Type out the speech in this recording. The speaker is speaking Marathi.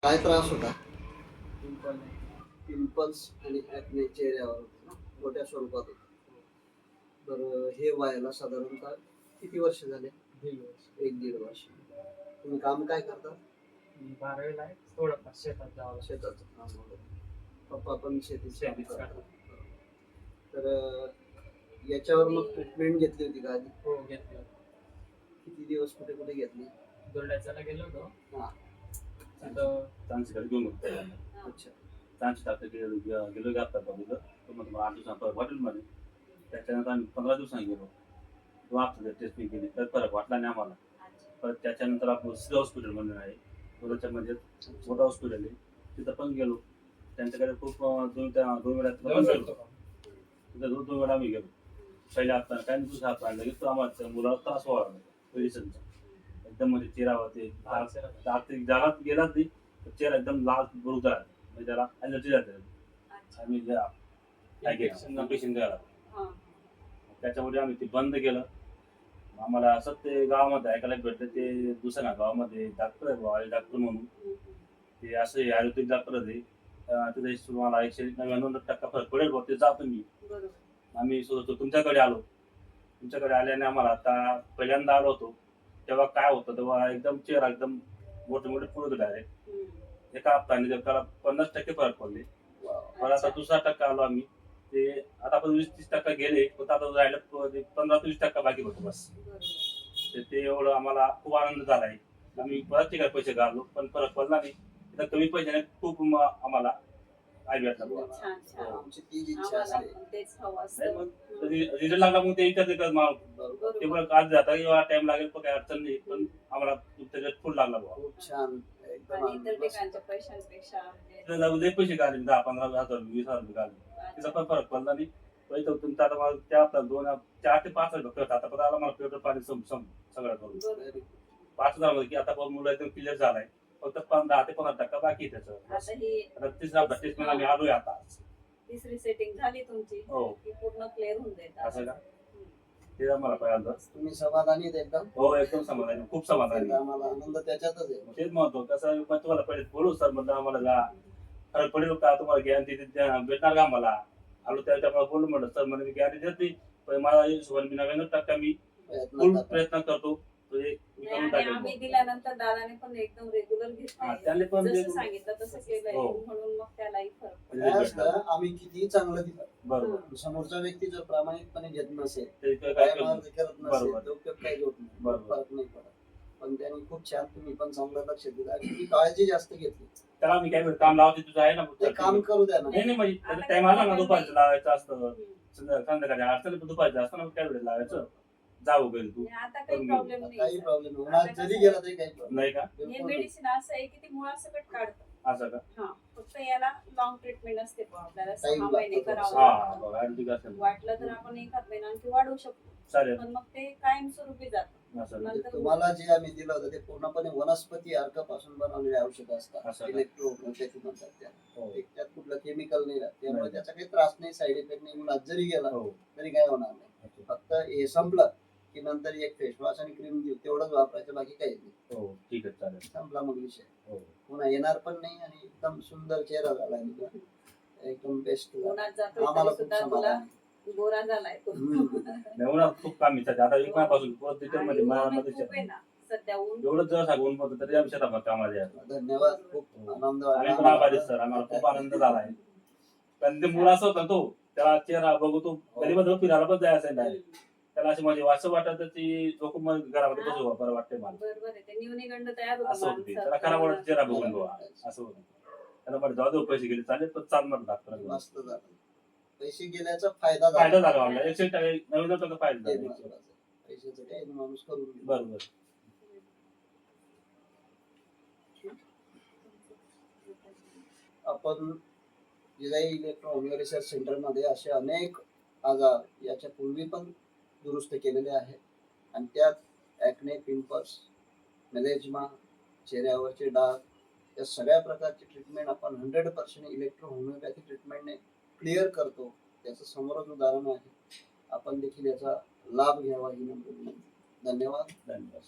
काय त्रास होता? पिंपल नाही. पिंपल्स आणि ॲक्ने चेहऱ्यावर होते ना, मोठ्या स्वरूपात होते. तर हे व्हायला साधारणतः किती वर्ष झाले? 1.5 वर्ष. 1-1.5 वर्ष. तुम्ही काम काय करता? मी 12वीला आहे. थोडंफार शेतात जावं लागतं. शेताचं काम वगैरे. पप्पा पण शेतीचं काम शेतीच करतात. करतात. तर याच्यावर मग ट्रीटमेंट घेतली होती का आधी? हो, घेतलं. किती दिवस कुठे कुठे घेतली? दोंडाच्याला गेलो होतो. हां. तिथं चांगली घेऊन होतो. अच्छा. चांगली टाकते गेलो का आता बघितलं तर मग तुम्हाला 8 दिवसांनी हॉटेलमध्ये त्याच्यानंतर आम्ही 15 दिवसांनी गेलो. तेव्हा आपलं टेस्टिंग केली तर फरक वाटला नाही आम्हाला. परत त्याच्यानंतर आपलं सिद्ध हॉस्पिटल म्हणून आहे कोल्हापूरमध्ये मोठं हॉस्पिटल आहे तिथं पण गेलो. त्यांच्याकडे खूप दोन वेळा तिथं पण गेलो. तिथं दोन वेळा आम्ही गेलो. पहिल्या हप्त्याला काय दुसऱ्या हप्त्याला लगेच तो आम्हाला मुलाला त्रास व्हावा लागला मेडिसिनचा. एकदम म्हणजे चेहरा होते जागात गेलाच नाही तर चेहरा एकदम लाल बुरुक झाला म्हणजे त्याला ॲलर्जी झाली. आम्ही इंजेक्शन द्यायला त्याच्यामुळे आम्ही ते बंद केलं. आम्हाला असं ते गावामध्ये ऐकायला भेटलं ते दुसऱ्या गावामध्ये डॉक्टर आहे डॉक्टर म्हणून ते असे आयुर्वेदिक डॉक्टर आहे तिथे तुम्हाला 199% फरक पडेल बघ ते जा तुम्ही. आम्ही तुमच्याकडे आलो. तुमच्याकडे आल्याने आम्हाला आता पहिल्यांदा आलो होतो तेव्हा काय होतं तेव्हा एकदम चेहरा एकदम मोठे मोठे पुढे डायरेक्ट एका हप्त्याने त्याला 50% फरक पडले. पण आता दुसरा टक्का आलो आम्ही ते आता आपण 20-30% गेले पण आता राहिलं 15-20% बाकी होतो बस. ते एवढं आम्हाला खूप आनंद झाला आहे. आम्ही परत तिकडे पैसे घाललो पण फरक पडला नाही. तर कमी पैशाने खूप आम्हाला काय भेटला आमची तीच इच्छा असते. रिझल्ट लागला मग ते ते पण आज जाता एवढा टाइम लागेल पण काही अडचण नाही पण आम्हाला त्याच्यात फुल लागला बाबा. खूप छान. एकदम आणि इतर ठिकाणच्या पैशांपेक्षा लय पैसे काढले 10-15,000 20,000 रुपये काढले तिचा पण फरक पडला नाही. पैसे तुमचा आता मला त्या 4 ते 5 हजार आता पण आला मला पेट्रोल पाणी सगळं करून 5,000 मध्ये की आता पण मुलं एकदम क्लिअर झालाय फक्त 10 ते 15% बाकी आहे त्याचं. आता तिसरा टेस्ट आम्ही आलोय आता तिसरी सेटिंग झाली तुमची हो की पूर्ण क्लिअर होऊन जाईल असं का ते आम्हाला पहिल्यांदा तुम्ही समाधानी आहेत एकदम? हो एकदम समाधानी खूप समाधानी. आम्हाला आनंद त्याच्यातच आहे. तेच महत्व कसं तुम्हाला पहिले बोलू सर म्हणलं आम्हाला जा फरक पडेल का तुम्हाला गॅरंटी भेटणार का आम्हाला आलो त्याच्यामुळे बोलू म्हटलं सर म्हणजे मी गॅरंटी देत नाही पण मला हिशोबाने मी 99% मी फुल प्रयत्न करतो म्हणजे मी करून आणि टाकेल. आम्ही दिल्यानंतर दादाने पण एकदम रेग्युलर त्याने पण जसं सांगितलं तसं केलंय हो. म्हणून मग त्यालाही फरक काय असतं, आम्ही कितीही चांगलं दिलं बरोबर समोरचा व्यक्ती जर प्रामाणिकपणे घेत नसेल ते काय काय मार्ग करत नसेल बरोबर. तर उपयोग काही होत नाही. बरोबर. फरक नाही पडत. पण त्यांनी खूप छान तुम्ही पण चांगलं लक्ष दिलं आणि ती काळजी जास्त घेतली. त्याला मी काय काम लावते तुझं आहे ना ते काम करू द्या ना. नाही म्हणजे त्याचा टाइम आला ना दुपारचं लावायचं असतं संध्याकाळी अडचण पण दुपारचं असतं ना काय वेळ लावायचं जाऊ घरी तू आणि आता काही प्रॉब्लेम नाही काही प्रॉब्लेम होणार जरी गेला तरी काही प्रॉब्लेम नाही का हे मेडिसिन असं आहे की ते मुळासकट काढतं. असं का हा फक्त याला लॉंग ट्रीटमेंट असते पण आपल्याला Time 6 महिने लागतो. करावं हा लागतं. बघा आयुर्वेदिक असेल वाटलं तर आपण एखाद महिना आणखी वाढवू शकतो चालेल पण मग ते कायमस्वरूपी जातं. असं म्हणजे नंतर तुम्हाला जे आम्ही दिलं होतं ते पूर्णपणे वनस्पती अर्कापासून बनवलेले औषध असतात. असं का? इलेक्ट्रोपॅथी म्हणतात त्याला. हो. त्यात कुठलं केमिकल नाही राहत त्यामुळे नाही. त्याचा काही त्रास नाही साईड इफेक्ट नाही मुलात जरी गेला हो तरी काय होणार नाही. अच्छा. फक्त हे संपलं की नंतर एक फेस वॉश आणि क्रीम देऊ तेवढंच वापरायचं बाकी काही नाही. हो ठीक आहे चालेल संपला मग विषय हो पुन्हा येणार पण नाही आणि एकदम सुंदर चेहरा झाला एकदम बेस्ट उन्हात जातोय आम्हाला तरी खूप सुद्धा समाधान तुला गोरा झालाय तो. नाही खूप काम आहे आता 1 महिन्यापासून परत आणि मध्ये ऊन मध्ये खूप आहे ना सध्या ऊन एवढं जर सांगून बोलतो तरी आमच्या शेतात कामाला यायचं. धन्यवाद खूप आनंद आम्ही पण वाटला आभारी सर आम्हाला खूप आनंद झाला आहे कारण ते मुलं असं होता तो त्याला चेहरा बघू तो गरीब फिरायला पण जायचं नाही त्याला अशी म्हणजे वाचं वाटत ती झोपून घरामध्ये बसू बरं वाटतंय मला बरोबर आहे ते न्यूनीगंड तयार असं होतं होतं त्याला खराब वाटत चेहरा बघून बघा असं होतं त्याला म्हटलं जाऊ दे पैसे गेले चालेल पण चाल म्हटलं डॉक्टर मस्त झालं पैसे गेल्याचा फायदा फायदा झाला मला 199% फायदा झाला पैशाचं काही माणूस करून घेईल. बरोबर आपण Jijai electro homeo research centre मध्ये असे अनेक आजार याच्या पूर्वी पण दुरुस्त केलेले आहेत आणि त्यात ॲक्ने पिंपल्स मेलेजमा चेहऱ्यावरचे डाग या सगळ्या प्रकारची ट्रीटमेंट आपण 100% इलेक्ट्रो होमिओपॅथी ट्रीटमेंटने क्लिअर करतो त्याचं समोरच उदाहरण आहे. आपण देखील याचा लाभ घ्यावा ही नम्र विनंती. धन्यवाद. धन्यवाद